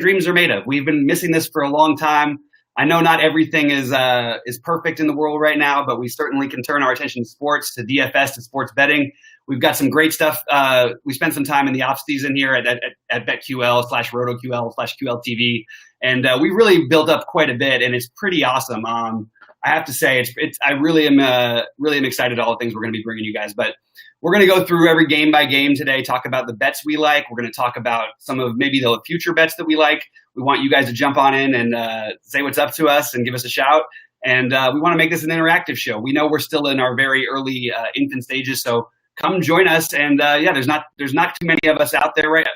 dreams are made of. We've been missing this for a long time. I know not everything is perfect in the world right now, but we certainly can turn our attention to sports, to DFS, to sports betting. We've got some great stuff. We spent some time in the off season here at BetQL/RotoQL/QLTV, and we really built up quite a bit, and it's pretty awesome. I have to say, I really am excited to all the things we're going to be bringing you guys. But we're going to go through every game by game today, talk about the bets we like. We're going to talk about some of maybe the future bets that we like. We want you guys to jump on in and say what's up to us and give us a shout. And we want to make this an interactive show. We know we're still in our very early infant stages, so come join us. And there's not too many of us out there right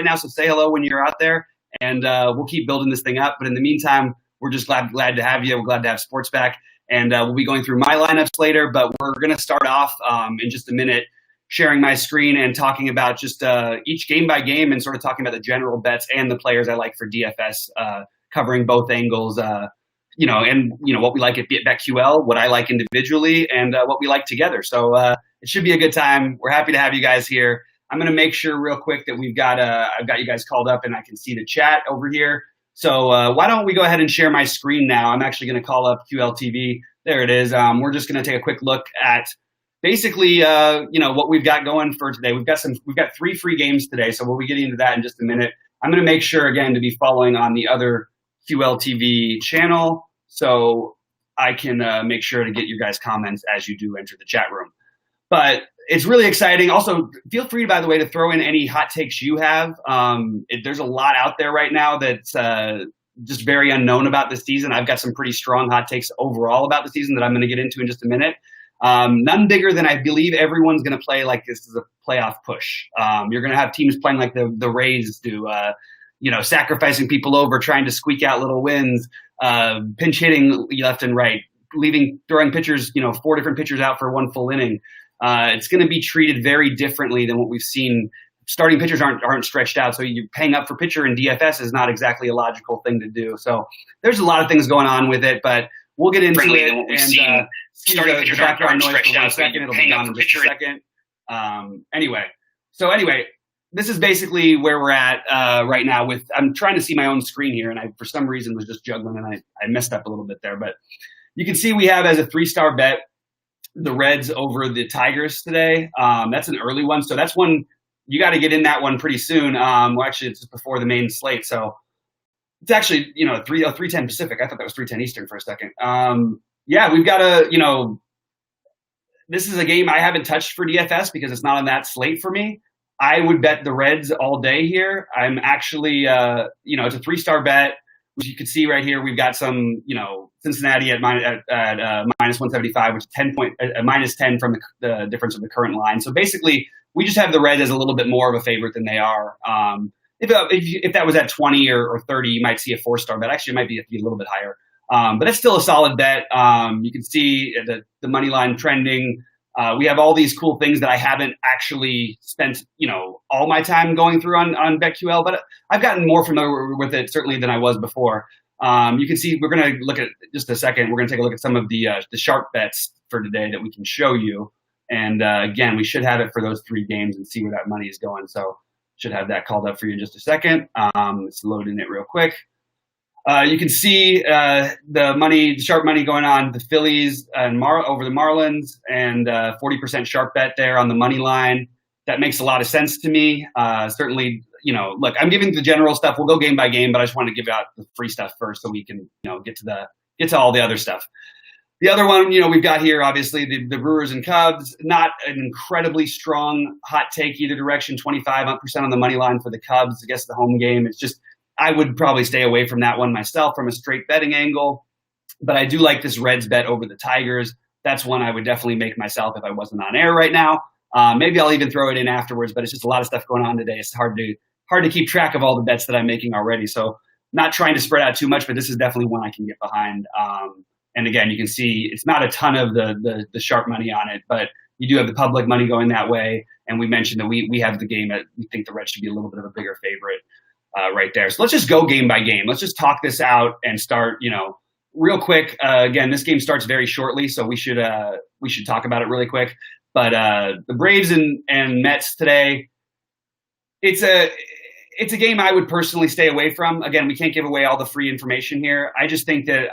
now. So say hello when you're out there, and we'll keep building this thing up. But in the meantime, we're just glad to have you. We're glad to have sports back. And we'll be going through my lineups later, but we're going to start off in just a minute sharing my screen and talking about just each game by game and sort of talking about the general bets and the players I like for DFS, covering both angles, and what we like at BetQL, what I like individually, and what we like together. So it should be a good time. We're happy to have you guys here. I'm going to make sure real quick that I've got you guys called up and I can see the chat over here. So why don't we go ahead and share my screen now? I'm actually going to call up QLTV. There it is. We're just going to take a quick look at basically, what we've got going for today. We've got 3 free games today, so we'll be getting into that in just a minute. I'm going to make sure again to be following on the other QLTV channel, so I can make sure to get your guys' comments as you do enter the chat room. But it's really exciting. Also, feel free, by the way, to throw in any hot takes you have. There's a lot out there right now that's just very unknown about this season. I've got some pretty strong hot takes overall about the season that I'm going to get into in just a minute. None bigger than I believe everyone's going to play like this is a playoff push. You're going to have teams playing like the Rays do, sacrificing people over, trying to squeak out little wins, pinch hitting left and right, throwing pitchers, 4 different pitchers out for 1 full inning. It's going to be treated very differently than what we've seen. Starting pitchers aren't stretched out, so you're paying up for pitcher in DFS is not exactly a logical thing to do. So there's a lot of things going on with it, but we'll get into it. Than what we've seen. Starting pitchers aren't stretched out, so it'll be gone in just a second. Anyway, this is basically where we're at right now. I'm trying to see my own screen here, and I for some reason was just juggling, and I messed up a little bit there. But you can see we have as a 3-star bet the Reds over the Tigers today. That's an early one, so that's one you got to get in that one pretty soon. Actually, it's just before the main slate, so it's actually 3:10 Pacific. I thought that was 3:10 Eastern for a second. We've got this is a game I haven't touched for DFS because it's not on that slate for me. I would bet the Reds all day here. I'm actually, it's a 3-star bet, which you can see right here. We've got some, Cincinnati at minus 175, which is minus 10 from the difference of the current line. So basically, we just have the Reds as a little bit more of a favorite than they are. If that was at 20 or 30, you might see a 4-star bet. Actually, it might be a little bit higher. But it's still a solid bet. You can see the money line trending. We have all these cool things that I haven't actually spent, all my time going through on BetQL, but I've gotten more familiar with it certainly than I was before. You can see we're going to look at just a second. We're going to take a look at some of the sharp bets for today that we can show you. And again, we should have it for those 3 games and see where that money is going. So should have that called up for you in just a second. It's loading it real quick. You can see the sharp money going on the Phillies and over the Marlins, and 40% sharp bet there on the money line. That makes a lot of sense to me. Certainly, look, I'm giving the general stuff. We'll go game by game, but I just want to give out the free stuff first so we can, get to all the other stuff. The other one, we've got here, obviously, the Brewers and Cubs. Not an incredibly strong hot take either direction. 25% on the money line for the Cubs against the home game. It's just, I would probably stay away from that one myself from a straight betting angle. But I do like this Reds bet over the Tigers. That's one I would definitely make myself if I wasn't on air right now. Maybe I'll even throw it in afterwards, but it's just a lot of stuff going on today. It's hard to keep track of all the bets that I'm making already. So not trying to spread out too much, but this is definitely one I can get behind. And again, you can see it's not a ton of the sharp money on it, but you do have the public money going that way. And we mentioned that we have the game that we think the Reds should be a little bit of a bigger favorite right there. So let's just go game by game. Let's just talk this out and start, real quick. Again, this game starts very shortly, so we should talk about it really quick. But the Braves and Mets today, it's it's a game I would personally stay away from. Again, we can't give away all the free information here. I just think that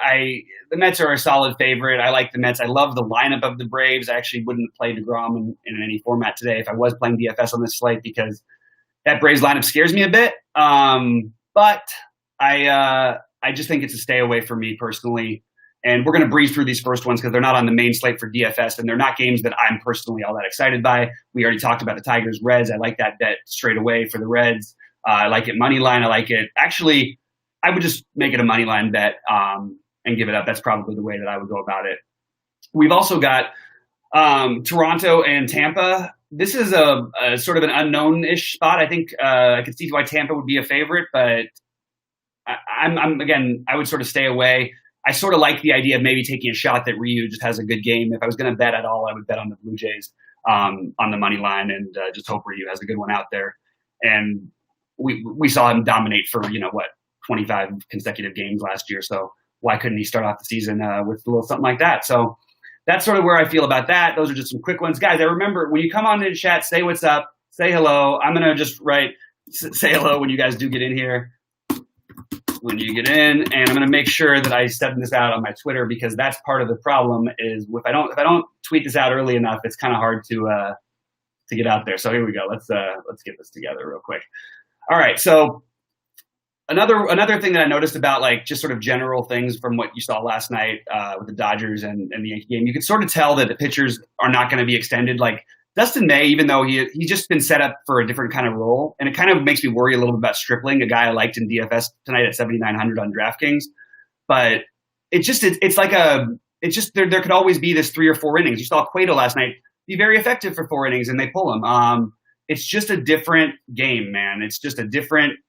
the Mets are a solid favorite. I like the Mets. I love the lineup of the Braves. I actually wouldn't play DeGrom in any format today if I was playing DFS on this slate because that Braves lineup scares me a bit. But I just think it's a stay away for me personally. And we're going to breeze through these first ones because they're not on the main slate for DFS, and they're not games that I'm personally all that excited by. We already talked about the Tigers Reds. I like that bet straight away for the Reds. I like it money line. I like it. Actually, I would just make it a money line bet and give it up. That's probably the way that I would go about it. We've also got Toronto and Tampa. This is a sort of an unknown-ish spot. I think I could see why Tampa would be a favorite, but I would sort of stay away. I sort of like the idea of maybe taking a shot that Ryu just has a good game. If I was going to bet at all, I would bet on the Blue Jays on the money line and just hope Ryu has a good one out there. And we saw him dominate for 25 consecutive games last year. So why couldn't he start off the season with a little something like that? So that's sort of where I feel about that. Those are just some quick ones, guys. I remember when you come on in the chat, say what's up, say hello. I'm gonna just say hello when you guys do get in here. When you get in, and I'm going to make sure that I step this out on my Twitter because that's part of the problem. Is if I don't tweet this out early enough, it's kind of hard to get out there. So here we go. Let's get this together real quick. All right. So another thing that I noticed about just sort of general things from what you saw last night with the Dodgers and the Yankee game, you could sort of tell that the pitchers are not going to be extended. Like Dustin May, even though he's just been set up for a different kind of role, and it kind of makes me worry a little bit about Stripling, a guy I liked in DFS tonight at 7,900 on DraftKings. But there could always be this 3 or 4 innings. You saw Cueto last night be very effective for 4 innings, and they pull him. It's just a different game, man. It's just a different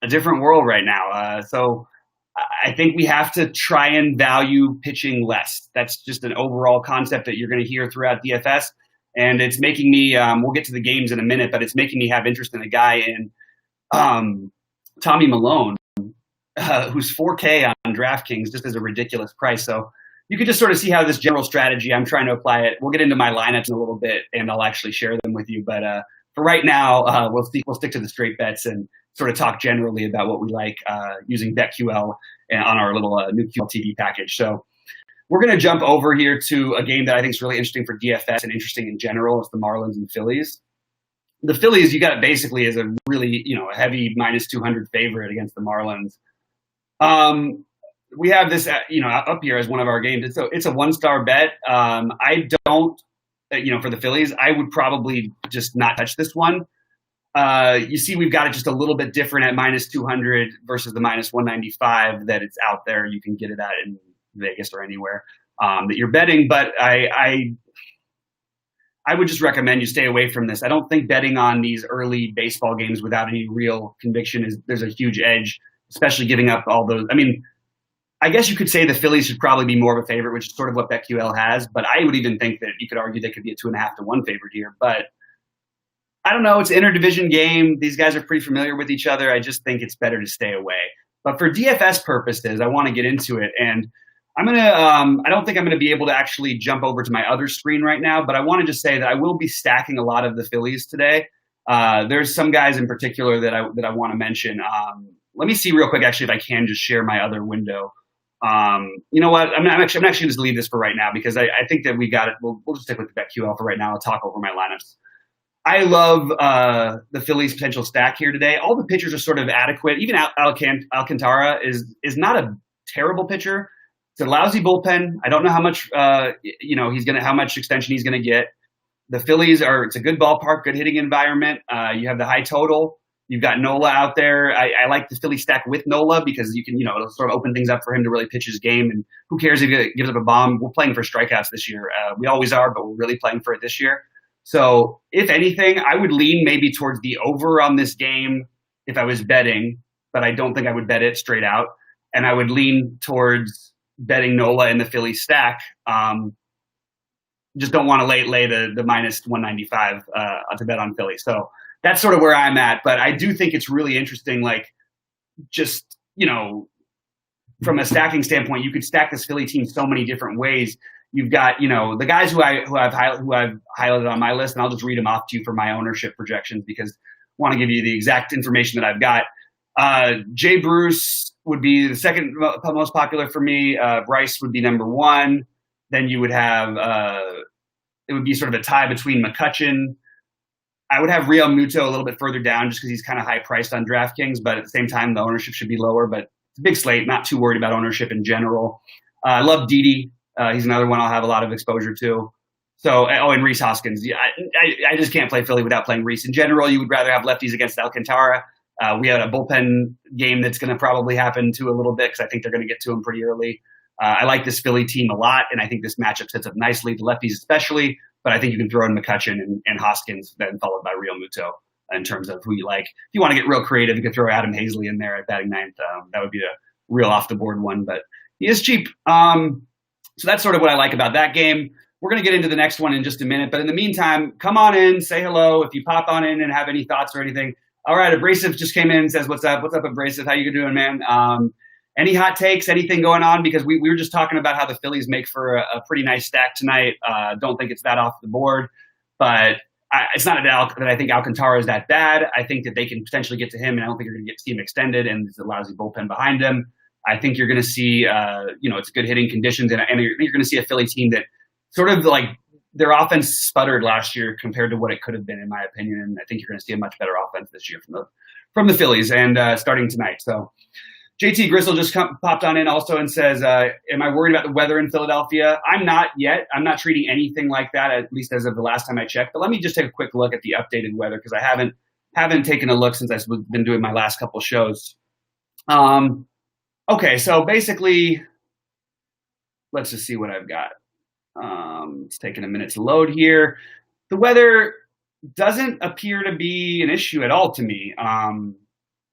world right now. So I think we have to try and value pitching less. That's just an overall concept that you're going to hear throughout DFS. And it's making me, we'll get to the games in a minute, but it's making me have interest in a guy in Tommy Malone, who's 4K on DraftKings, just as a ridiculous price. So you can just sort of see how this general strategy, I'm trying to apply it. We'll get into my lineups in a little bit, and I'll actually share them with you. But for right now, we'll stick to the straight bets and sort of talk generally about what we like using BetQL on our little new QL TV package. So we're going to jump over here to a game that I think is really interesting for DFS and interesting in general. It's the Marlins and Phillies. The Phillies, you got it basically as a really, a heavy -200 favorite against the Marlins. We have this, up here as one of our games. It's a 1-star bet. I don't, for the Phillies, I would probably just not touch this one. You see, we've got it just a little bit different at -200 versus the -195 that it's out there. You can get it at in Vegas or anywhere that you're betting. But I would just recommend you stay away from this. I don't think betting on these early baseball games without any real conviction there's a huge edge, especially giving up all those. I mean, I guess you could say the Phillies should probably be more of a favorite, which is sort of what BetQL has. But I would even think that you could argue they could be a 2.5 to 1 favorite here. But I don't know. It's an interdivision game. These guys are pretty familiar with each other. I just think it's better to stay away. But for DFS purposes, I want to get into it. And I don't think I'm going to be able to actually jump over to my other screen right now, but I want to just say that I will be stacking a lot of the Phillies today. There's some guys in particular that I want to mention. Let me see real quick, actually, if I can just share my other window. You know what? I'm actually going to just leave this for right now because I think that we got it. We'll just stick with the BetQL for right now. I'll talk over my lineups. I love the Phillies' potential stack here today. All the pitchers are sort of adequate. Even Alcantara is not a terrible pitcher. It's a lousy bullpen. I don't know how much how much extension he's going to get. The Phillies it's a good ballpark, good hitting environment. You have the high total. You've got Nola out there. I like the Philly stack with Nola because you can, it'll sort of open things up for him to really pitch his game. And who cares if he gives up a bomb? We're playing for strikeouts this year. We always are, but we're really playing for it this year. So if anything, I would lean maybe towards the over on this game if I was betting, but I don't think I would bet it straight out. And I would lean towards betting Nola in the Philly stack. Just don't want to lay the -195 to bet on Philly. So that's sort of where I'm at. But I do think it's really interesting, from a stacking standpoint, you could stack this Philly team so many different ways. You've got, the guys who I've highlighted on my list, and I'll just read them off to you for my ownership projections because want to give you the exact information that I've got. Jay Bruce would be the second most popular for me. Bryce would be number one. Then you would have it would be sort of a tie between McCutchen. I would have Real Muto a little bit further down just because he's kind of high priced on DraftKings, but at the same time, the ownership should be lower. But it's a big slate, not too worried about ownership in general. I love Didi. He's another one I'll have a lot of exposure to. So, and Rhys Hoskins. Yeah, I just can't play Philly without playing Rhys. In general, you would rather have lefties against Alcantara. We had a bullpen game that's going to probably happen too a little bit because I think they're going to get to him pretty early. I like this Philly team a lot, and I think this matchup sets up nicely, the lefties especially. But I think you can throw in McCutchen and Hoskins, then followed by Real Muto in terms of who you like. If you want to get real creative, you could throw Adam Hazley in there at batting ninth. That would be a real off-the-board one, but he is cheap. So that's sort of what I like about that game. We're going to get into the next one in just a minute, but in the meantime, come on in, say hello. If you pop on in and have any thoughts or anything. All right, Abrasive just came in and says, what's up? What's up, Abrasive? How you doing, man? Any hot takes, anything going on? Because we were just talking about how the Phillies make for a pretty nice stack tonight. Don't think it's that off the board, but it's not that I think Alcantara is that bad. I think that they can potentially get to him, and I don't think you're going to get to see him extended, and there's a lousy bullpen behind him. I think you're going to see, it's good hitting conditions, and you're going to see a Philly team that sort of like their offense sputtered last year compared to what it could have been, in my opinion. And I think you're going to see a much better offense this year from the Phillies and starting tonight. So JT Gristle just popped on in also and says, am I worried about the weather in Philadelphia? I'm not yet. I'm not treating anything like that, at least as of the last time I checked. But let me just take a quick look at the updated weather because I haven't taken a look since I've been doing my last couple shows. Okay, so basically, let's just see what I've got. It's taking a minute to load here. The weather doesn't appear to be an issue at all to me.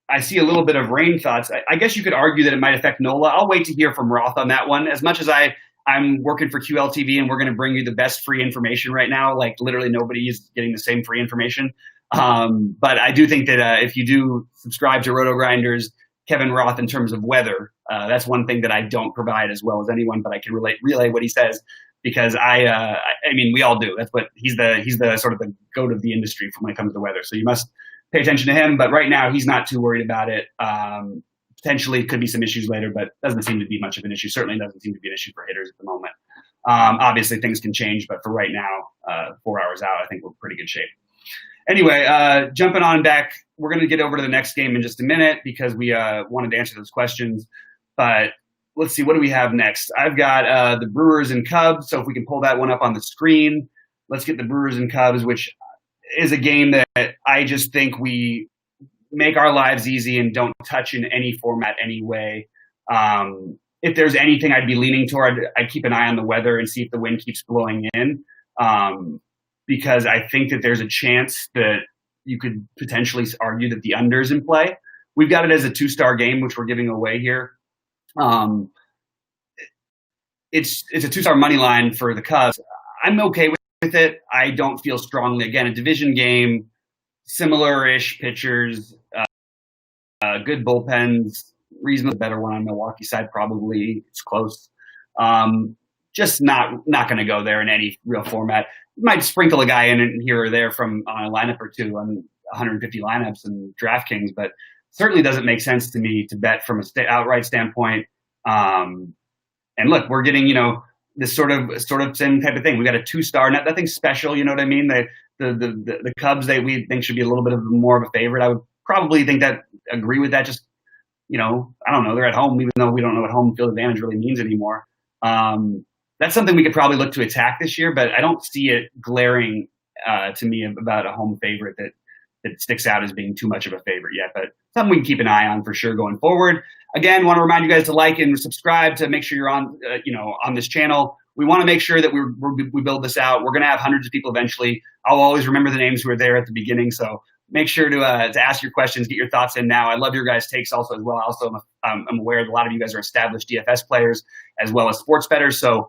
I see a little bit of rain thoughts. I guess you could argue that it might affect Nola. I'll wait to hear from Roth on that one. As much as I'm working for QLTV and we're going to bring you the best free information right now, like literally nobody is getting the same free information. But I do think that if you do subscribe to Roto Grinders, Kevin Roth in terms of weather, that's one thing that I don't provide as well as anyone, but I can relay what he says because I mean, we all do. That's what he's the sort of the goat of the industry when it comes to weather. So you must pay attention to him, but right now he's not too worried about it. Potentially could be some issues later, but doesn't seem to be much of an issue. Certainly doesn't seem to be an issue for hitters at the moment. Obviously things can change, but for right now, 4 hours out, I think we're in pretty good shape. Anyway, jumping on back, we're going to get over to the next game in just a minute because we wanted to answer those questions. But let's see, what do we have next? I've got the Brewers and Cubs, so if we can pull that one up on the screen. Let's get the Brewers and Cubs, which is a game that I just think we make our lives easy and don't touch in any format anyway. If there's anything I'd be leaning toward, I'd keep an eye on the weather and see if the wind keeps blowing in. Because I think that there's a chance that you could potentially argue that the under is in play. We've got it as a 2-star game, which we're giving away here. It's a 2-star money line for the Cubs. I'm okay with it. I don't feel strongly. Again, a division game, similar-ish pitchers, good bullpens, reasonably better one on Milwaukee side probably. It's close. Just not going to go there in any real format. Might sprinkle a guy in here or there from on a lineup or two on 150 lineups and DraftKings, but certainly doesn't make sense to me to bet from a outright standpoint. And look, we're getting, this sort of same type of thing. We got a 2-star, nothing special. You know what I mean? The Cubs we think should be a little bit of more of a favorite. I would probably agree with that. Just, I don't know. They're at home, even though we don't know what home field advantage really means anymore. That's something we could probably look to attack this year, but I don't see it glaring to me about a home favorite that sticks out as being too much of a favorite yet. But something we can keep an eye on for sure going forward. Again, want to remind you guys to like and subscribe to make sure you're on, on this channel. We want to make sure that we build this out. We're going to have hundreds of people eventually. I'll always remember the names who were there at the beginning, so make sure to ask your questions, get your thoughts in now. I love your guys' takes also as well. Also, I'm aware that a lot of you guys are established DFS players as well as sports bettors, so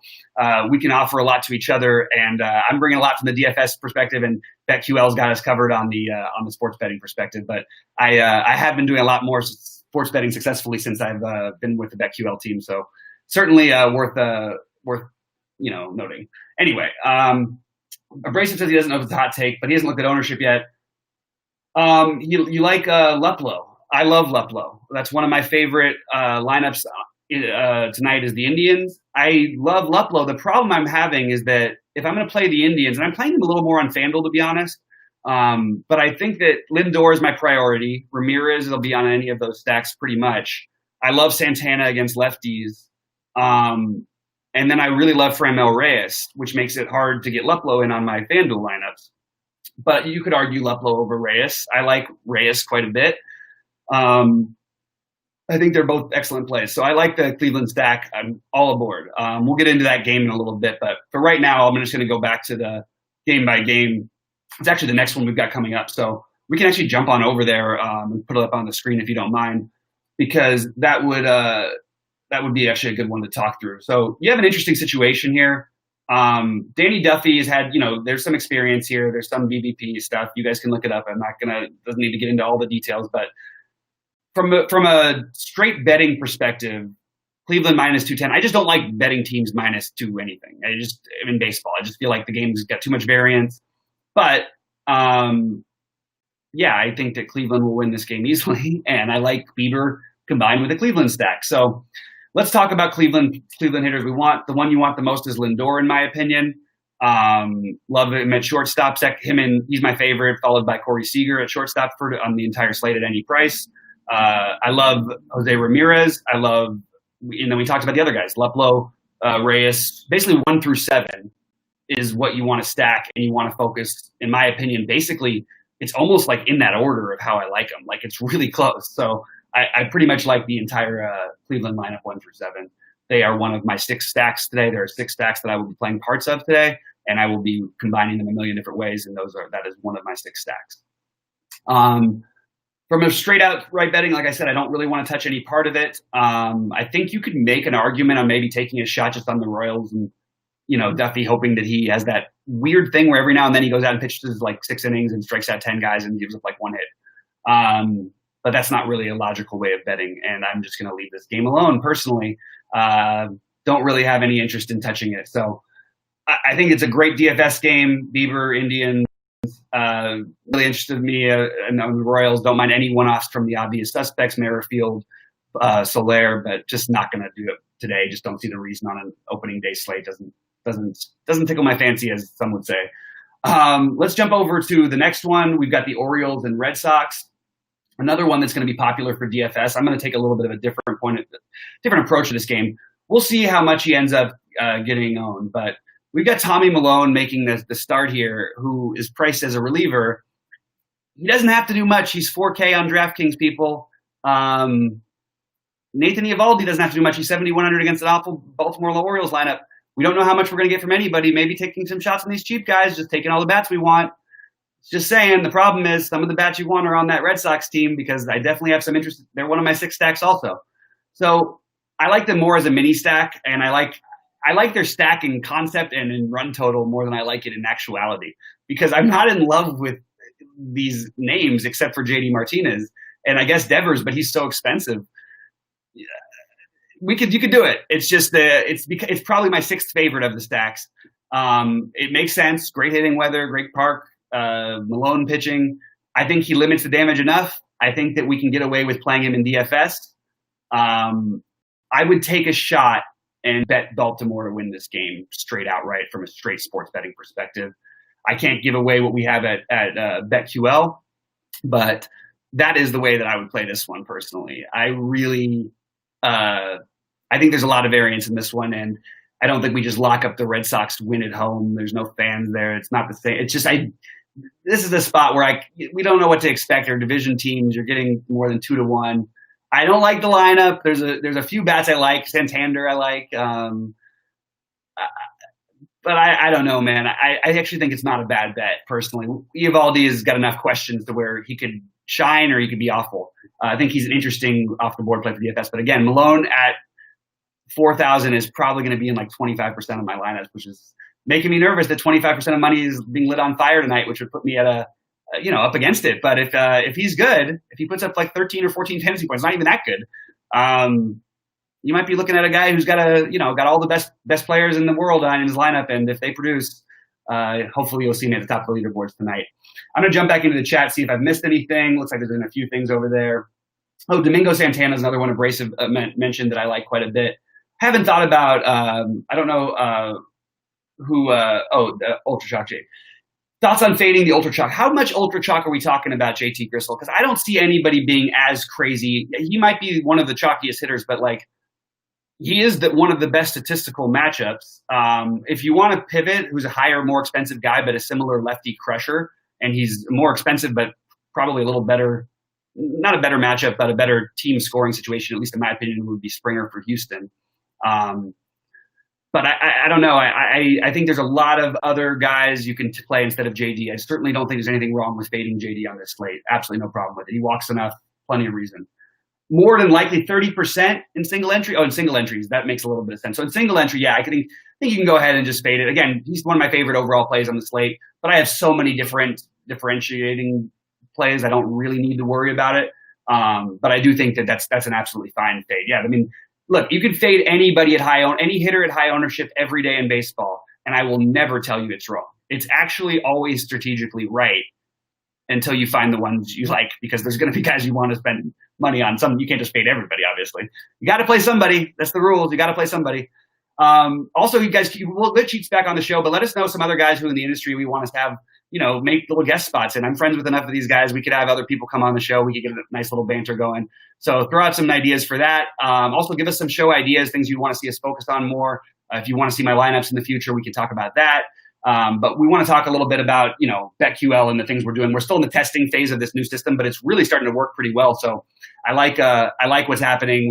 we can offer a lot to each other. And I'm bringing a lot from the DFS perspective, and BetQL's got us covered on the sports betting perspective. But I have been doing a lot more sports betting successfully since I've been with the BetQL team. So certainly worth noting. Anyway, Abrasive says he doesn't know if it's a hot take, but he hasn't looked at ownership yet. You like Luplow. I love Luplow. That's one of my favorite lineups tonight is the Indians. I love Luplow. The problem I'm having is that if I'm going to play the Indians, and I'm playing them a little more on FanDuel, to be honest, but I think that Lindor is my priority. Ramirez will be on any of those stacks pretty much. I love Santana against lefties. And then I really love Framil Reyes, which makes it hard to get Luplow in on my FanDuel lineups. But you could argue Luplow over Reyes. I like Reyes quite a bit. I think they're both excellent plays. So I like the Cleveland stack. I'm all aboard. We'll get into that game in a little bit. But for right now, I'm just going to go back to the game by game. It's actually the next one we've got coming up. So we can actually jump on over there and put it up on the screen if you don't mind, because that would be actually a good one to talk through. So you have an interesting situation here. Danny Duffy has had, there's some experience here. There's some BVP stuff. You guys can look it up. Doesn't need to get into all the details, but from a straight betting perspective, Cleveland minus 210. I just don't like betting teams minus 2 anything. In baseball, I just feel like the game's got too much variance. But I think that Cleveland will win this game easily, and I like Bieber combined with the Cleveland stack. So let's talk about Cleveland hitters. The one you want the most is Lindor, in my opinion. Love him at shortstop. He's my favorite, followed by Corey Seager at shortstop on the entire slate at any price. I love Jose Ramirez. And then we talked about the other guys, Luplow, Reyes. Basically 1 through 7 is what you want to stack, and you want to focus, in my opinion, basically it's almost like in that order of how I like them. Like it's really close. So I pretty much like the entire Cleveland lineup 1 through 7. They are one of my 6 stacks today. There are 6 stacks that I will be playing parts of today, and I will be combining them a million different ways, and that is one of my 6 stacks. From a straight out right betting, like I said, I don't really want to touch any part of it. I think you could make an argument on maybe taking a shot just on the Royals and, Duffy, hoping that he has that weird thing where every now and then he goes out and pitches like 6 innings and strikes out 10 guys and gives up like 1 hit. But that's not really a logical way of betting, and I'm just going to leave this game alone personally. Don't really have any interest in touching it. So I think it's a great DFS game. Bieber, Indians, really interested in me. And the Royals, don't mind any one-offs from the obvious suspects, Merrifield, Soler, but just not going to do it today. Just don't see the reason on an opening day slate. Doesn't tickle my fancy, as some would say. Let's jump over to the next one. We've got the Orioles and Red Sox. Another one that's going to be popular for DFS. I'm going to take a little bit of a different approach to this game. We'll see how much he ends up getting owned. But we've got Tommy Malone making the start here, who is priced as a reliever. He doesn't have to do much. He's 4K on DraftKings, people. Nathan Eovaldi doesn't have to do much. He's 7,100 against an awful Baltimore Orioles lineup. We don't know how much we're going to get from anybody. Maybe taking some shots on these cheap guys, just taking all the bats we want. Just saying, the problem is some of the bats you want are on that Red Sox team, because I definitely have some interest. They're one of my 6 stacks also. So I like them more as a mini stack, and I like their stacking concept and in run total more than I like it in actuality, because I'm not in love with these names except for JD Martinez and I guess Devers, but he's so expensive. You could do it. It's just it's probably my 6th favorite of the stacks. It makes sense. Great hitting weather, great park. Malone pitching. I think he limits the damage enough. I think that we can get away with playing him in DFS. I would take a shot and bet Baltimore to win this game straight outright from a straight sports betting perspective. I can't give away what we have at BetQL, but that is the way that I would play this one personally. I really, I think there's a lot of variance in this one, and I don't think we just lock up the Red Sox to win at home. There's no fans there. It's not the same. It's just this is the spot where we don't know what to expect. They're division teams. You're getting more than 2-1. I don't like the lineup. There's a few bats I like. Santander I like. But I don't know, man. I actually think it's not a bad bet, personally. Eovaldi has got enough questions to where he could shine or he could be awful. I think he's an interesting off-the-board play for DFS. But again, Malone at 4,000 is probably going to be in like 25% of my lineups, which is making me nervous that 25% of money is being lit on fire tonight, which would put me at up against it. But if he's good, if he puts up like 13 or 14 fantasy points, not even that good, you might be looking at a guy who's got all the best players in the world in his lineup, and if they produce, hopefully you'll see me at the top of the leaderboards tonight. I'm going to jump back into the chat, see if I've missed anything. Looks like there's been a few things over there. Oh, Domingo Santana is another one Abrasive mentioned that I like quite a bit. Haven't thought about, I don't know the Ultra Chalk J. Thoughts on fading the Ultra Chalk. How much Ultra Chalk are we talking about, JT Gristle? Because I don't see anybody being as crazy. He might be one of the chalkiest hitters, but like he is one of the best statistical matchups. If you want to pivot, who's a higher, more expensive guy, but a similar lefty crusher, and he's more expensive, but probably a little better, not a better matchup, but a better team scoring situation, at least in my opinion, would be Springer for Houston. But I don't know. I think there's a lot of other guys you can play instead of JD. I certainly don't think there's anything wrong with fading JD on this slate. Absolutely no problem with it. He walks enough, plenty of reason. More than likely 30% in single entry. Oh, in single entries, that makes a little bit of sense. So in single entry, yeah, I think you can go ahead and just fade it. Again, he's one of my favorite overall plays on the slate, but I have so many different differentiating plays. I don't really need to worry about it. But I do think that's an absolutely fine fade. Yeah, I mean, look, you can fade anybody at any hitter at high ownership every day in baseball, and I will never tell you it's wrong. It's actually always strategically right until you find the ones you like, because there's going to be guys you want to spend money on. Some you can't just fade everybody, obviously. You got to play somebody. That's the rules. You got to play somebody. Also, you guys, we'll get Cheats back on the show, but let us know some other guys who in the industry we want us to have, make little guest spots. And I'm friends with enough of these guys. We could have other people come on the show. We could get a nice little banter going. So throw out some ideas for that. Also, give us some show ideas, things you want to see us focus on more. If you want to see my lineups in the future, we can talk about that. But we want to talk a little bit about, BetQL and the things we're doing. We're still in the testing phase of this new system, but it's really starting to work pretty well. So I like what's happening.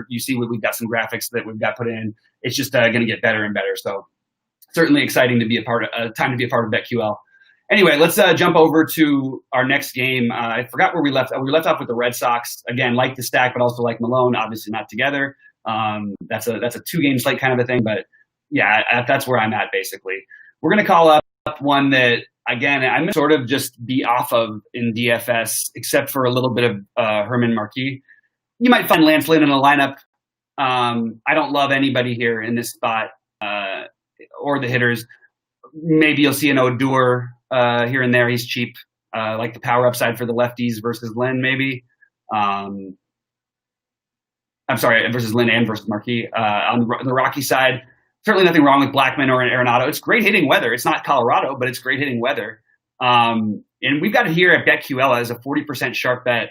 You see we've got some graphics that we've got put in. It's just going to get better and better. So certainly exciting to be time to be a part of BetQL. Anyway, let's jump over to our next game. I forgot where we left. We left off with the Red Sox. Again, like the stack, but also like Malone, obviously not together. That's a 2-game slate kind of a thing. But yeah, that's where I'm at basically. We're going to call up one that, again, I'm going to sort of just be off of in DFS, except for a little bit of Herman Marquis. You might find Lance Lynn in a lineup. I don't love anybody here in this spot or the hitters. Maybe you'll see an Odor here and there. He's cheap, like the power upside for the lefties versus Lynn, maybe. I'm sorry, versus Lynn and versus Marquis. On the Rocky side, certainly nothing wrong with Blackman or Arenado. It's great hitting weather. It's not Colorado, but it's great hitting weather. And we've got it here at BetQL as a 40% sharp bet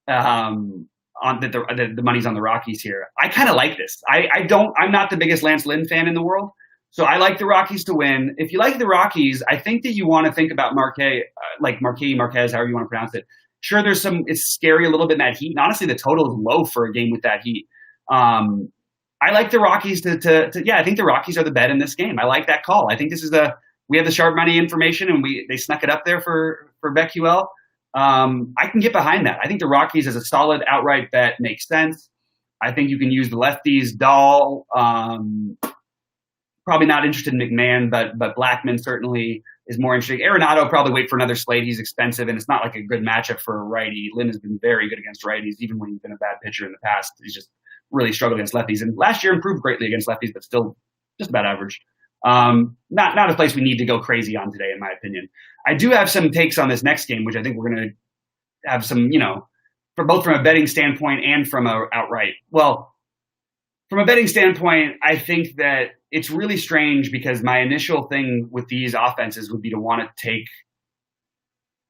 on the money's on the Rockies here. I kind of like this. I'm not the biggest Lance Lynn fan in the world, so I like the Rockies to win. If you like the Rockies, I think that you want to think about Marquez, however you want to pronounce it. Sure, it's scary a little bit in that heat. And honestly, the total is low for a game with that heat. I like the Rockies I think the Rockies are the bet in this game. I like that call. I think this is we have the sharp money information and they snuck it up there for BetQL. I can get behind that. I think the Rockies as a solid outright bet makes sense. I think you can use the lefties. Dahl, probably not interested in McMahon, but Blackman certainly is more interesting. Arenado probably wait for another slate. He's expensive, and it's not like a good matchup for a righty. Lynn has been very good against righties, even when he's been a bad pitcher in the past. He's just really struggled against lefties, and last year improved greatly against lefties, but still just about average. Not a place we need to go crazy on today, in my opinion. I do have some takes on this next game, which I think we're going to have some, for both from a betting standpoint and from a outright. Well, from a betting standpoint, I think that it's really strange because my initial thing with these offenses would be to want to take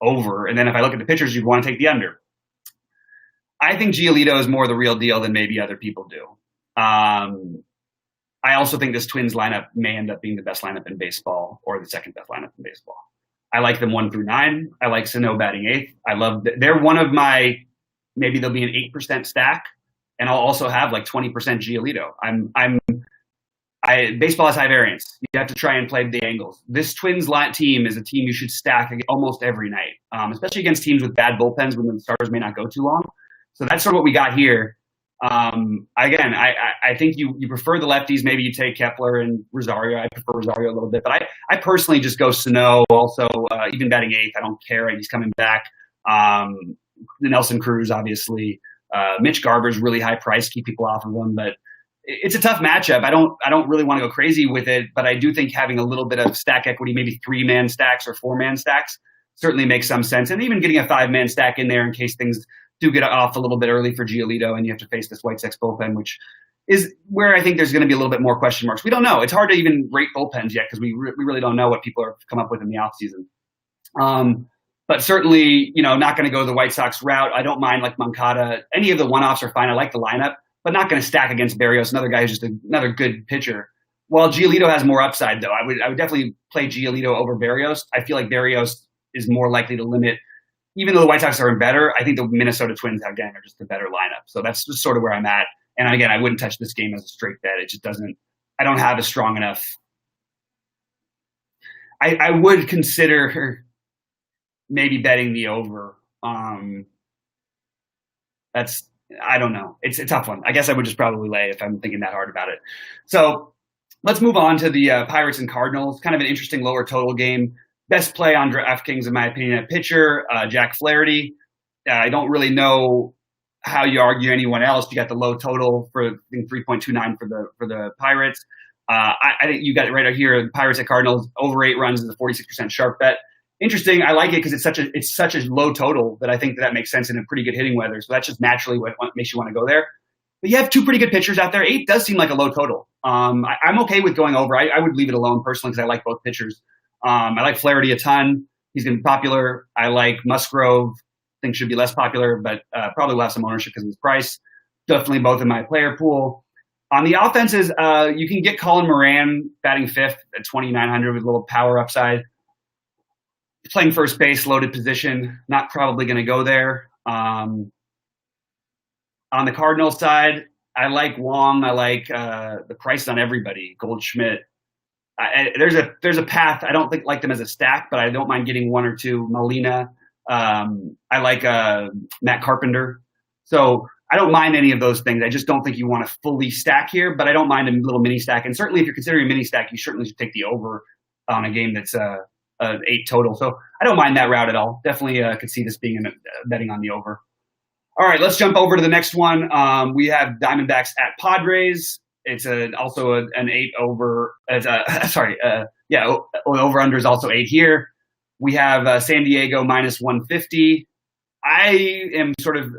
over, and then if I look at the pitchers, you'd want to take the under. I think Giolito is more the real deal than maybe other people do. I also think this Twins lineup may end up being the best lineup in baseball or the second best lineup in baseball. I like them 1 through 9. I like Sano batting 8th. They're one of my, maybe they'll be an 8% stack, and I'll also have like 20% Giolito. Baseball has high variance. You have to try and play the angles. This Twins team is a team you should stack almost every night, especially against teams with bad bullpens when the starters may not go too long. So that's sort of what we got here. Again, I think you prefer the lefties. Maybe you take Kepler and Rosario. I prefer Rosario a little bit, but I personally just go Sano. Also, even batting 8th, I don't care. He's coming back. Nelson Cruz, obviously. Mitch Garver's really high price. Keep people off of him, but it's a tough matchup. I don't really want to go crazy with it, but I do think having a little bit of stack equity, maybe 3-man stacks or 4-man stacks, certainly makes some sense. And even getting a 5-man stack in there in case things do get off a little bit early for Giolito and you have to face this White Sox bullpen, which is where I think there's going to be a little bit more question marks. We don't know. It's hard to even rate bullpens yet because we really don't know what people are come up with in the offseason. But certainly, not going to go the White Sox route. I don't mind like Moncada. Any of the one-offs are fine. I like the lineup, but not going to stack against Berrios, another guy who's just another good pitcher. While Giolito has more upside, though, I would definitely play Giolito over Berrios. I feel like Berrios is more likely to limit. Even though the White Sox are better, I think the Minnesota Twins, again, are just a better lineup. So that's just sort of where I'm at. And again, I wouldn't touch this game as a straight bet. It just doesn't – I don't have a strong enough – I would consider maybe betting the over. That's – I don't know. It's a tough one. I guess I would just probably lay if I'm thinking that hard about it. So let's move on to the Pirates and Cardinals. Kind of an interesting lower total game. Best play on DraftKings, in my opinion, at pitcher, Jack Flaherty. I don't really know how you argue anyone else. You got the low total for 3.29 for the Pirates. I think you got it right out here. Pirates at Cardinals over 8 runs is a 46% sharp bet. Interesting. I like it because it's such a low total that I think that makes sense in a pretty good hitting weather. So that's just naturally what makes you want to go there. But you have 2 pretty good pitchers out there. 8 does seem like a low total. I'm okay with going over. I would leave it alone personally because I like both pitchers. I like Flaherty a ton. He's going to be popular. I like Musgrove. I think should be less popular, but probably will have some ownership because of his price. Definitely both in my player pool. On the offenses, you can get Colin Moran batting 5th at 2,900 with a little power upside. He's playing first base, loaded position. Not probably going to go there. On the Cardinals side, I like Wong. I like the price on everybody. Goldschmidt. There's a path. I don't like them as a stack, but I don't mind getting 1 or 2. Molina. I like Matt Carpenter. So I don't mind any of those things. I just don't think you want to fully stack here, but I don't mind a little mini stack. And certainly if you're considering a mini stack, you certainly should take the over on a game that's 8 total. So I don't mind that route at all. Definitely could see this being betting on the over. All right, let's jump over to the next one. We have Diamondbacks at Padres. It's also an 8 over. Over under is also 8 here. We have San Diego minus 150. I am sort of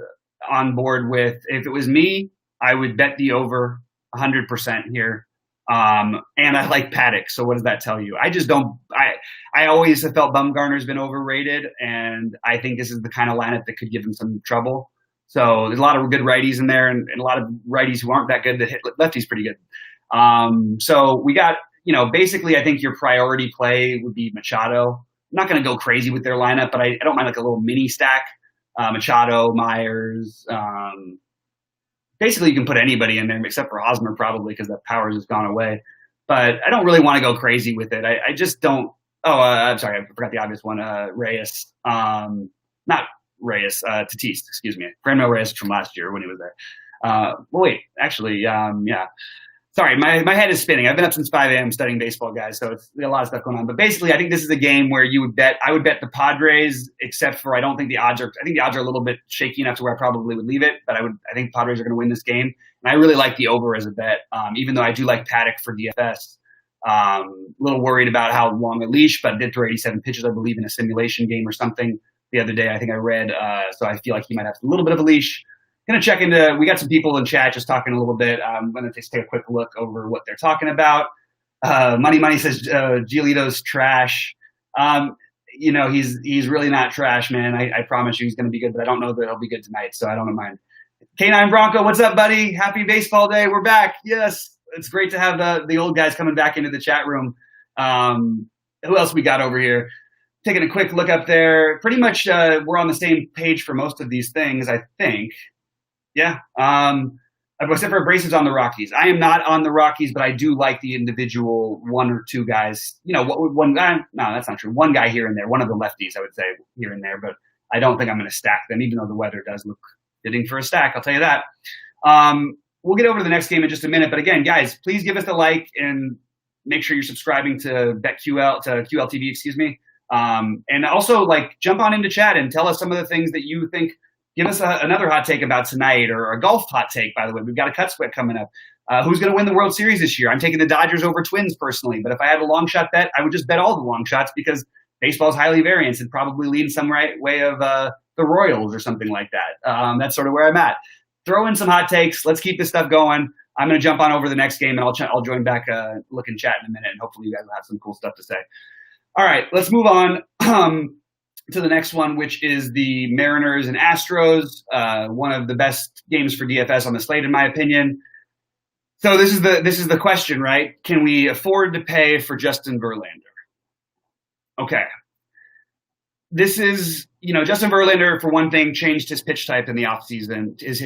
on board with, if it was me, I would bet the over 100% here. And I like Paddock. So what does that tell you? I just don't. I always have felt Bumgarner's been overrated, and I think this is the kind of lineup that could give him some trouble. So there's a lot of good righties in there, and a lot of righties who aren't that good that hit lefties pretty good. So we got, basically I think your priority play would be Machado. I'm not going to go crazy with their lineup, but I don't mind like a little mini stack. Machado, Myers. Basically, you can put anybody in there except for Hosmer probably because that power has gone away. But I don't really want to go crazy with it. I just don't. Oh, I'm sorry. I forgot the obvious one. Reyes. Not Reyes. Tatis, excuse me. Franmil Reyes from last year when he was there. Yeah. Sorry, my head is spinning. I've been up since 5 a.m. studying baseball, guys, so it's a lot of stuff going on. But basically, I think this is a game where I would bet the Padres, except for I think the odds are a little bit shaky enough to where I probably would leave it. But I think Padres are going to win this game. And I really like the over as a bet, even though I do like Paddock for DFS. A little worried about how long a leash, but did throw 87 pitches, I believe, in a simulation game or something the other day. I think I read, so I feel like he might have a little bit of a leash. Going to check into, we got some people in chat just talking a little bit. I'm going to just take a quick look over what they're talking about. Money says Giolito's trash. He's really not trash, man. I promise you he's going to be good, but I don't know that he'll be good tonight, so I don't mind. K9 Bronco, what's up, buddy? Happy baseball day. We're back. Yes, it's great to have the old guys coming back into the chat room. Who else we got over here? Taking a quick look up there. Pretty much we're on the same page for most of these things, I think. Yeah. Except for Abrasives on the Rockies. I am not on the Rockies, but I do like the individual 1 or 2 guys. One guy. No, that's not true. One guy here and there. One of the lefties, I would say, here and there. But I don't think I'm going to stack them, even though the weather does look fitting for a stack. I'll tell you that. We'll get over to the next game in just a minute. But again, guys, please give us a like and make sure you're subscribing to QLTV, excuse me. And also, jump on into chat and tell us some of the things that you think. Give us another hot take about tonight, or a golf hot take, by the way. We've got a cut sweat coming up. Who's going to win the World Series this year? I'm taking the Dodgers over Twins personally, but if I had a long shot bet, I would just bet all the long shots because baseball's highly variance and probably lean some way of the Royals or something like that. That's sort of where I'm at. Throw in some hot takes. Let's keep this stuff going. I'm going to jump on over the next game, and I'll join back, look and chat in a minute, and hopefully you guys will have some cool stuff to say. All right, let's move on to the next one, which is the Mariners and Astros, one of the best games for DFS on the slate, in my opinion. So this is the question, right? Can we afford to pay for Justin Verlander? Okay. This is, Justin Verlander, for one thing, changed his pitch type in the offseason, his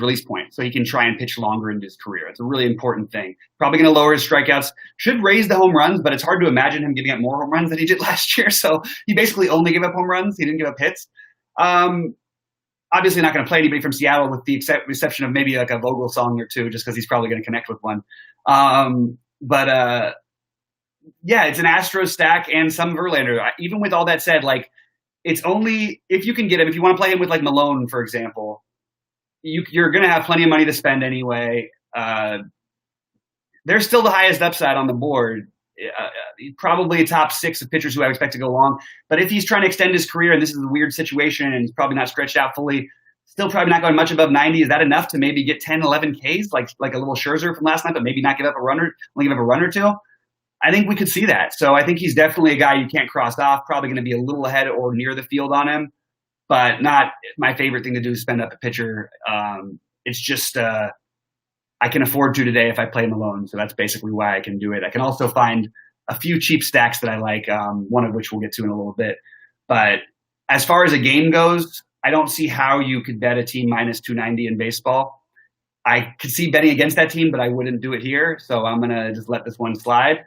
release point, so he can try and pitch longer into his career. It's a really important thing. Probably going to lower his strikeouts, should raise the home runs, but it's hard to imagine him giving up more home runs than he did last year. So he basically only gave up home runs. He didn't give up hits. Obviously not going to play anybody from Seattle with the exception of maybe like a Vogel song or two, just because he's probably going to connect with one. Yeah, it's an Astros stack and some Verlander. Even with all that said, like, it's only if you can get him. If you want to play him with like Malone, for example, you're going to have plenty of money to spend anyway. They're still the highest upside on the board. Probably a top 6 of pitchers who I expect to go long. But if he's trying to extend his career and this is a weird situation and he's probably not stretched out fully, still probably not going much above 90. Is that enough to maybe get 10, 11 Ks like a little Scherzer from last night, but maybe not give up a runner, only give up a run or two? I think we could see that. So I think he's definitely a guy you can't cross off, probably going to be a little ahead or near the field on him, but not my favorite thing to do is spend up a pitcher. It's just I can afford to today if I play Malone. So that's basically why I can do it. I can also find a few cheap stacks that I like, one of which we'll get to in a little bit. But as far as a game goes, I don't see how you could bet a team minus 290 in baseball. I could see betting against that team, but I wouldn't do it here. So I'm going to just let this one slide.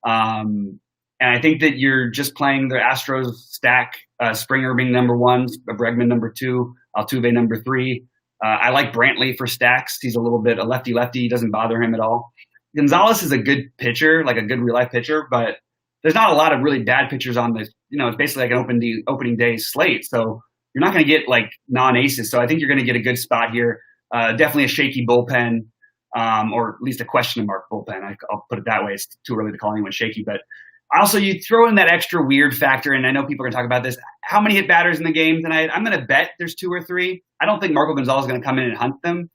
And I think that you're just playing the Astros stack, Springer being number 1, Bregman number 2, Altuve number 3. I like Brantley for stacks. He's a little bit a lefty. He doesn't bother him at all. Gonzalez is a good pitcher, like a good real-life pitcher, but there's not a lot of really bad pitchers on this. It's basically like an opening day slate. So you're not going to get like non-aces. So I think you're going to get a good spot here. Definitely a shaky bullpen. Or at least a question mark bullpen. I'll put it that way. It's too early to call anyone shaky. But also, you throw in that extra weird factor, and I know people are going to talk about this. How many hit batters in the game tonight? I'm going to bet there's 2 or 3. I don't think Marco Gonzalez is going to come in and hunt them.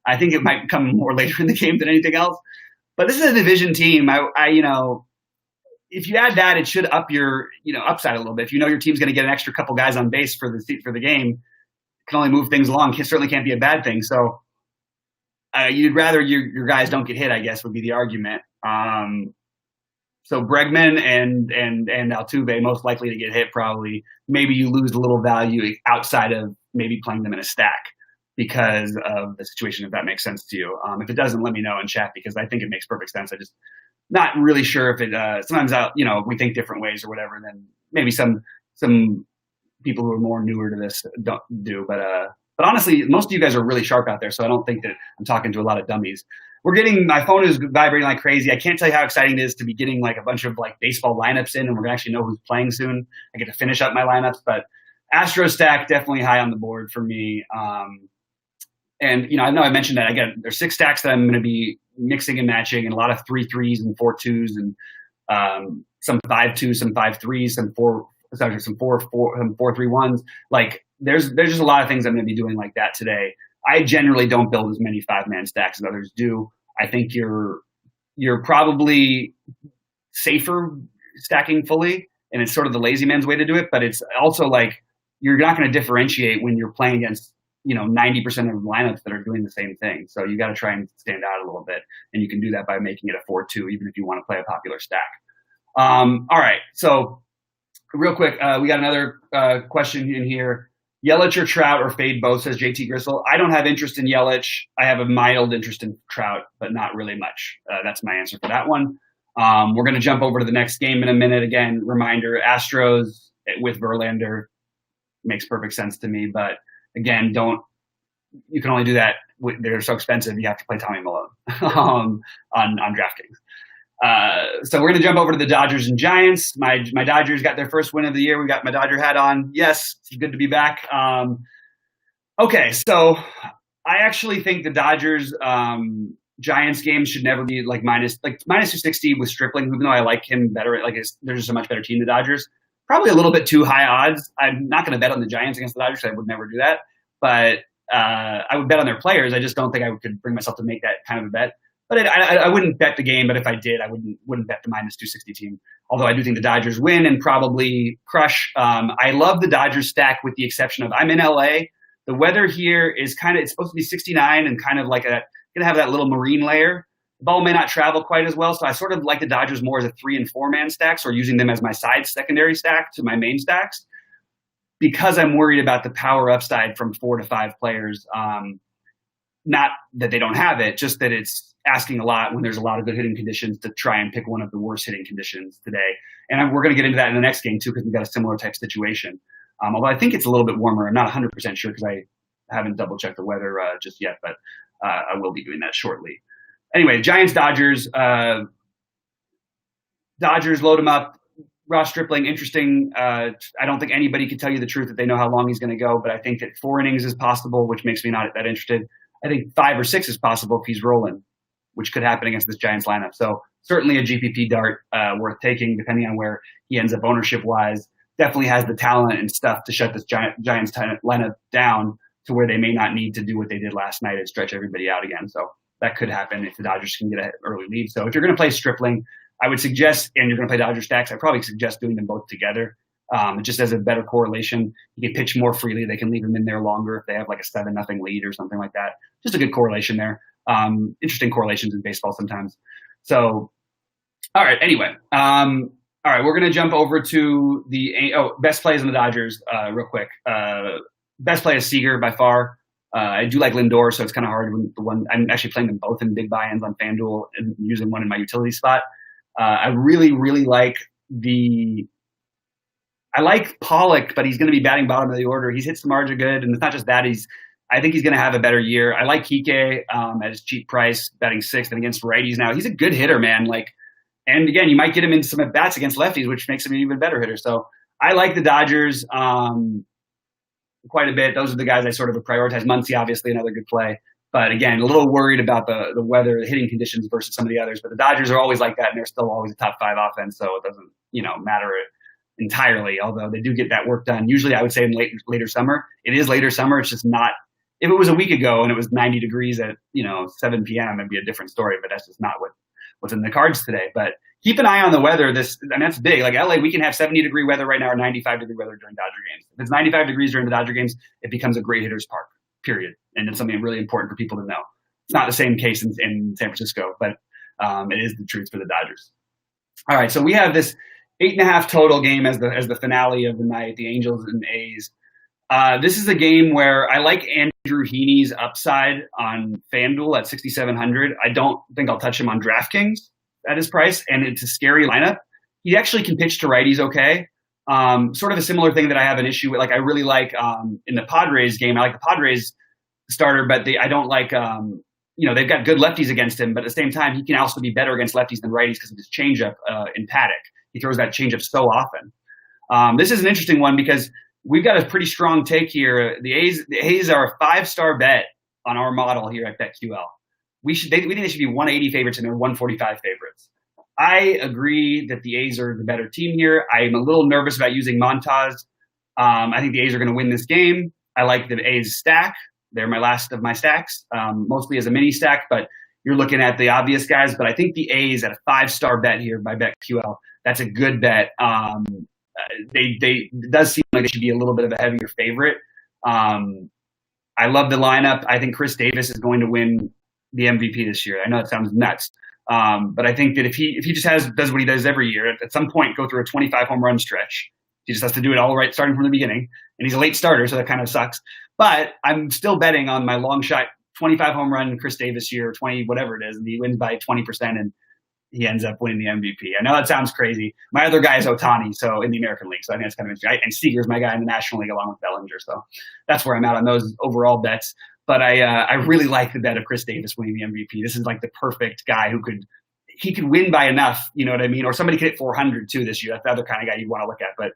I think it might come more later in the game than anything else. But this is a division team. If you add that, it should up your upside a little bit. If you know your team's going to get an extra couple guys on base for the game, it can only move things along. It certainly can't be a bad thing. So. You'd rather your guys don't get hit, I guess, would be the argument. So Bregman and Altuve most likely to get hit probably. Maybe you lose a little value outside of maybe playing them in a stack because of the situation, if that makes sense to you. If it doesn't, let me know in chat because I think it makes perfect sense. I just not really sure if it sometimes we think different ways or whatever, and then maybe some people who are more newer to this don't do. But honestly, most of you guys are really sharp out there, so I don't think that I'm talking to a lot of dummies. My phone is vibrating like crazy. I can't tell you how exciting it is to be getting like a bunch of like baseball lineups in, and we're going to actually know who's playing soon. I get to finish up my lineups, but Astro stack definitely high on the board for me. And I know I mentioned that again. There's 6 stacks that I'm going to be mixing and matching, and a lot of 3-3s and 4-2s, and some 5-2s, some 5-3s, some 4-3-1s. Like there's just a lot of things I'm going to be doing like that today. I generally don't build as many 5-man stacks as others do. I think you're probably safer stacking fully, and it's sort of the lazy man's way to do it. But it's also like you're not going to differentiate when you're playing against 90% of lineups that are doing the same thing. So you got to try and stand out a little bit, and you can do that by making it a 4-2, even if you want to play a popular stack. All right, so real quick, we got another question in here. Yelich or Trout or fade both, says JT Gristle. I don't have interest in Yelich. I have a mild interest in Trout, but not really much. That's my answer for that one. We're going to jump over to the next game in a minute. Again, reminder, Astros with Verlander makes perfect sense to me. But again, you can only do that. They're so expensive. You have to play Tommy Malone on DraftKings. So we're going to jump over to the Dodgers and Giants. My Dodgers got their first win of the year. We got my Dodger hat on. Yes, it's good to be back. Okay, so I actually think the Dodgers Giants games should never be minus 260 with Stripling, even though I like him better. They're just a much better team, the Dodgers. Probably a little bit too high odds. I'm not going to bet on the Giants against the Dodgers. I would never do that. But I would bet on their players. I just don't think I could bring myself to make that kind of a bet. But I wouldn't bet the game. But if I did, I wouldn't bet the minus 260 team. Although I do think the Dodgers win and probably crush. I love the Dodgers stack with the exception of I'm in LA. The weather here is it's supposed to be 69 and kind of like going to have that little marine layer. The ball may not travel quite as well, so I sort of like the Dodgers more as a 3- and 4-man stacks, or using them as my side secondary stack to my main stacks, because I'm worried about the power upside from 4 to 5 players. Not that they don't have it, just that it's asking a lot when there's a lot of good hitting conditions to try and pick one of the worst hitting conditions today. And we're going to get into that in the next game too, because we've got a similar type situation. Although I think it's a little bit warmer. I'm not 100% sure because I haven't double checked the weather just yet, but I will be doing that shortly. Anyway, Giants, Dodgers. Dodgers load them up. Ross Stripling, interesting. I don't think anybody could tell you the truth that they know how long he's going to go, but I think that 4 innings is possible, which makes me not that interested. I think 5 or 6 is possible if he's rolling, which could happen against this Giants lineup. So certainly a GPP dart worth taking, depending on where he ends up ownership-wise. Definitely has the talent and stuff to shut this Giants lineup down to where they may not need to do what they did last night and stretch everybody out again. So that could happen if the Dodgers can get an early lead. So if you're going to play Stripling, I would suggest, and you're going to play Dodger stacks, I'd probably suggest doing them both together. It just has a better correlation. You can pitch more freely. They can leave them in there longer if they have like a 7-0 lead or something like that. Just a good correlation there. Interesting correlations in baseball sometimes. So, all right. Anyway, all right, we're going to jump over to the best plays in the Dodgers real quick. Best play is Seager by far. I do like Lindor, so it's kind of hard when I'm actually playing them both in big buy-ins on FanDuel and using one in my utility spot. I really, really like I like Pollock, but he's going to be batting bottom of the order. He's hit some margin good, and it's not just that. I think he's going to have a better year. I like Kike at his cheap price, batting 6th and against righties now. He's a good hitter, man. And again, you might get him in some at-bats against lefties, which makes him an even better hitter. So I like the Dodgers quite a bit. Those are the guys I sort of prioritize. Muncy, obviously, another good play. But again, a little worried about the weather, the hitting conditions versus some of the others. But the Dodgers are always like that, and they're still always a top 5 offense, so it doesn't matter entirely, although they do get that work done. Usually I would say in later summer. It is later summer. It's just not – if it was a week ago and it was 90 degrees at 7 p.m., it'd be a different story, but that's just not what's in the cards today. But keep an eye on the weather. That's big. Like LA, we can have 70-degree weather right now or 95-degree weather during Dodger games. If it's 95 degrees during the Dodger games, it becomes a great hitter's park, period. And it's something really important for people to know. It's not the same case in San Francisco, but it is the truth for the Dodgers. All right, so we have this 8.5 total game as the finale of the night, the Angels and A's. This is a game where I like Andrew Heaney's upside on FanDuel at 6,700. I don't think I'll touch him on DraftKings at his price, and it's a scary lineup. He actually can pitch to righties okay. Sort of a similar thing that I have an issue with. I really like in the Padres game, I like the Padres starter, but I don't like they've got good lefties against him, but at the same time, he can also be better against lefties than righties because of his changeup in Paddock. He throws that changeup so often. This is an interesting one because we've got a pretty strong take here. The A's are a 5-star bet on our model here at BetQL. We think they should be 180 favorites and they're 145 favorites. I agree that the A's are the better team here. I'm a little nervous about using Montas. I think the A's are going to win this game. I like the A's stack. They're my last of my stacks, mostly as a mini stack, but you're looking at the obvious guys. But I think the A's at a 5-star bet here by BetQL, that's a good bet. It does seem like they should be a little bit of a heavier favorite. I love the lineup. I think Chris Davis is going to win the MVP this year. I know it sounds nuts, but I think that if he just does what he does every year, at some point go through a 25 home run stretch. He just has to do it all right, starting from the beginning. And he's a late starter, so that kind of sucks. But I'm still betting on my long shot 25 home run Chris Davis year, 20 whatever it is, and he wins by 20%, and he ends up winning the MVP. I know that sounds crazy. My other guy is Ohtani, so in the American League, so I think that's kind of interesting. And Seager's my guy in the National League along with Bellinger, so that's where I'm at on those overall bets. But I really like the bet of Chris Davis winning the MVP. This is like the perfect guy who could win by enough, you know what I mean? Or somebody could hit 400 too this year. That's the other kind of guy you'd want to look at. But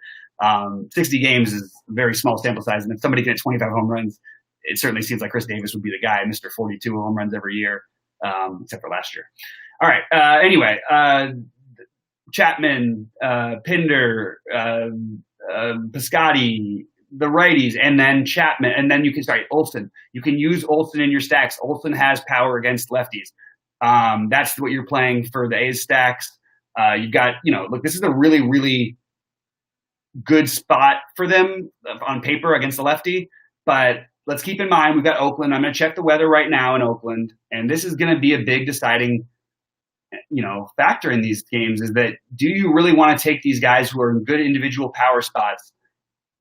60 games is a very small sample size, and if somebody can hit 25 home runs, it certainly seems like Chris Davis would be the guy, Mr. 42 home runs every year. except for last year. All right. Anyway, Chapman, Pinder, Piscotty, the righties, and then Chapman, and then Olsen. You can use Olsen in your stacks. Olsen has power against lefties. That's what you're playing for the A's stacks. You've got, look, this is a really, really good spot for them on paper against the lefty. But let's keep in mind, we've got Oakland. I'm going to check the weather right now in Oakland. And this is going to be a big deciding, factor in these games is that do you really want to take these guys who are in good individual power spots?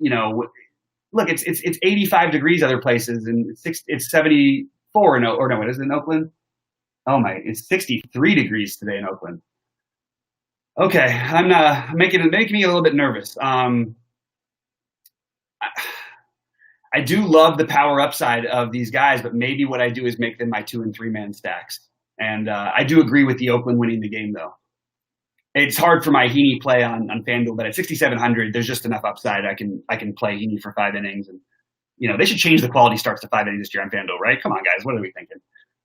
Look, it's 85 degrees other places and it's 74 it is in Oakland. Oh my, it's 63 degrees today in Oakland. Okay, I'm making me a little bit nervous. I do love the power upside of these guys, but maybe what I do is make them my 2- and 3-man stacks. And I do agree with the Oakland winning the game, though. It's hard for my Heaney play on FanDuel, but at 6,700, there's just enough upside. I can play Heaney for 5 innings, and they should change the quality starts to 5 innings this year on FanDuel, right? Come on, guys, what are we thinking?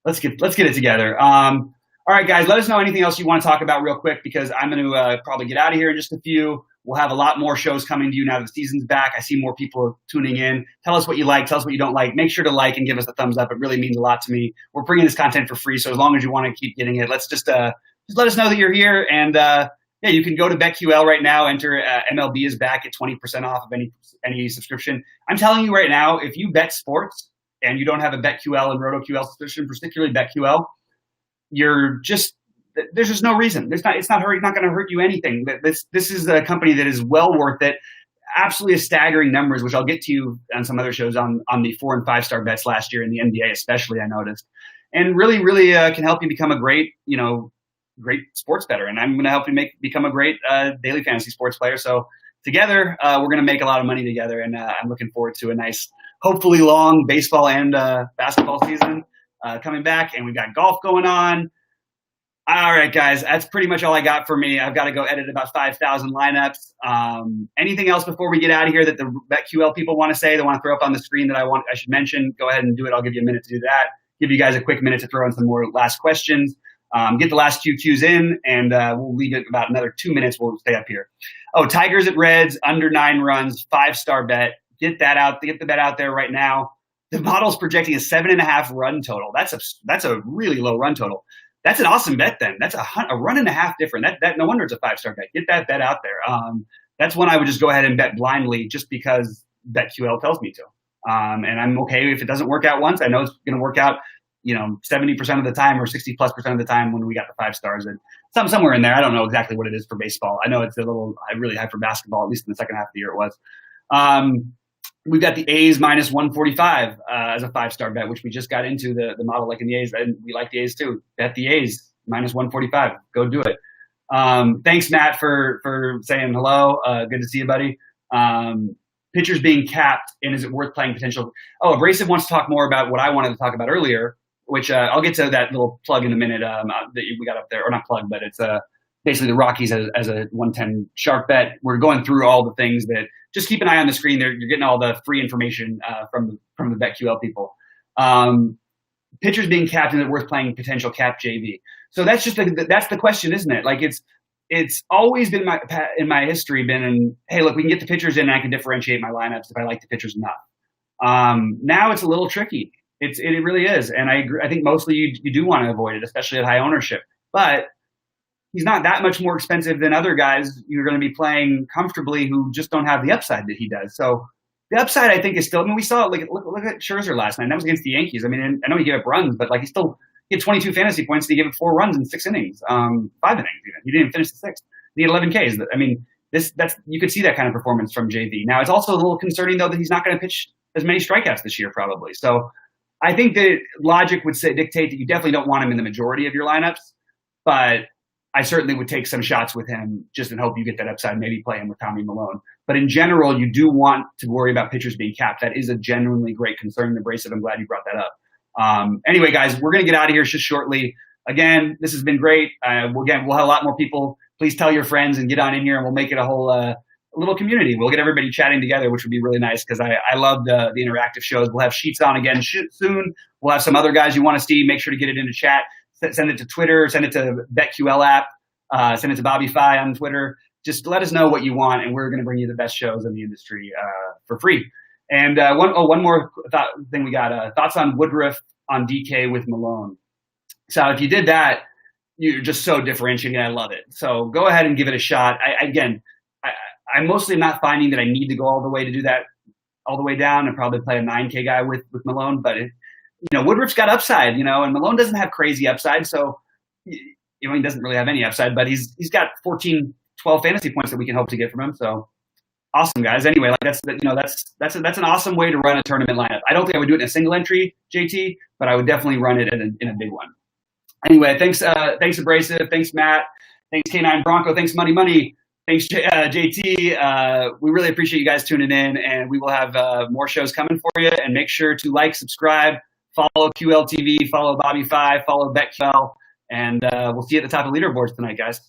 Let's get it together. All right, guys, let us know anything else you want to talk about real quick because I'm going to probably get out of here in just a few. We'll have a lot more shows coming to you now that the season's back. I see more people tuning in. Tell us what you like. Tell us what you don't like. Make sure to like and give us a thumbs up. It really means a lot to me. We're bringing this content for free, so as long as you want to keep getting it, let's just let us know that you're here. And, you can go to BetQL right now. Enter MLB is back at 20% off of any subscription. I'm telling you right now, if you bet sports and you don't have a BetQL and RotoQL subscription, particularly BetQL, there's just no reason. It's not going to hurt you anything. This is a company that is well worth it. Absolutely staggering numbers, which I'll get to you on some other shows on the 4- and 5-star bets last year in the NBA, especially I noticed, and really, really can help you become a great sports bettor. And I'm going to help you become a great daily fantasy sports player. So together, we're going to make a lot of money together. And I'm looking forward to a nice, hopefully long baseball and basketball season coming back. And we've got golf going on. All right, guys, that's pretty much all I got for me. I've got to go edit about 5,000 lineups. Anything else before we get out of here that the BetQL people want to say, they want to throw up on the screen that I should mention? Go ahead and do it. I'll give you a minute to do that. Give you guys a quick minute to throw in some more last questions. Get the last few cues in, and we'll leave it about another 2 minutes. We'll stay up here. Oh, Tigers at Reds, under 9 runs, 5-star bet. Get the bet out there right now. The model's projecting a 7.5 run total. That's a really low run total. That's an awesome bet then. That's a run and a half different. That no wonder it's a 5-star bet. Get that bet out there. That's one I would just go ahead and bet blindly just because BetQL tells me to. And I'm okay if it doesn't work out once. I know it's going to work out 70% of the time or 60+% of the time when we got the 5 stars and somewhere in there. I don't know exactly what it is for baseball. I know it's a little really high for basketball, at least in the second half of the year it was. We've got the A's minus 145 as a 5-star bet, which we just got into the model like in the A's. And we like the A's too. Bet the A's minus 145. Go do it. Thanks, Matt, for saying hello. Good to see you, buddy. Pitchers being capped, and is it worth playing potential? Oh, Abrasive wants to talk more about what I wanted to talk about earlier, which I'll get to that little plug in a minute that we got up there. Or not plug, but it's basically the Rockies as a 110 sharp bet. We're going through all the things that – just keep an eye on the screen there. You're getting all the free information from the BetQL people. Pitchers being capped, and is it worth playing potential cap JV? So that's the question, isn't it? Like it's always been in my history hey, look, we can get the pitchers in and I can differentiate my lineups if I like the pitchers enough. Now it's a little tricky. It really is. And I agree. I think mostly you do want to avoid it, especially at high ownership. But he's not that much more expensive than other guys you're going to be playing comfortably who just don't have the upside that he does. So the upside, I think, is still – I mean, we saw it. Look at Scherzer last night. That was against the Yankees. I mean, I know he gave up runs, but he had 22 fantasy points and he gave up 4 runs in 6 innings, 5 innings even. He didn't even finish the 6th. He had 11 Ks. I mean, you could see that kind of performance from JV. Now, it's also a little concerning, though, that he's not going to pitch as many strikeouts this year probably. So I think that logic would dictate that you definitely don't want him in the majority of your lineups, but I certainly would take some shots with him just in hope you get that upside, maybe play him with Tommy Malone. But in general, you do want to worry about pitchers being capped. That is a genuinely great concern. Abrasive, I'm glad you brought that up. Anyway, guys, we're going to get out of here just shortly. Again, this has been great. We'll have a lot more people. Please tell your friends and get on in here, and we'll make it a whole little community. We'll get everybody chatting together, which would be really nice because I love the interactive shows. We'll have Sheets on again soon. We'll have some other guys you want to see. Make sure to get it into chat. send it to Twitter, send it to BetQL app, send it to Bobby Fi on Twitter. Just let us know what you want, and we're going to bring you the best shows in the industry for free. And one more thing we got. Thoughts on Woodruff on DK with Malone. So if you did that, you're just so differentiating. I love it. So go ahead and give it a shot. I mostly am not finding that I need to go all the way to do that, all the way down and probably play a 9K guy with Malone. But, Woodruff's got upside, and Malone doesn't have crazy upside. So, he doesn't really have any upside, but he's got 14, 12 fantasy points that we can hope to get from him. So awesome, guys. Anyway, that's an awesome way to run a tournament lineup. I don't think I would do it in a single entry, JT, but I would definitely run it in a big one. Anyway, thanks Abrasive, thanks Matt, thanks K9 Bronco, thanks Money, thanks JT. We really appreciate you guys tuning in, and we will have more shows coming for you. And make sure to like, subscribe, follow QL TV, follow Bobby Fi, follow BetQL, and we'll see you at the top of the leaderboards tonight, guys.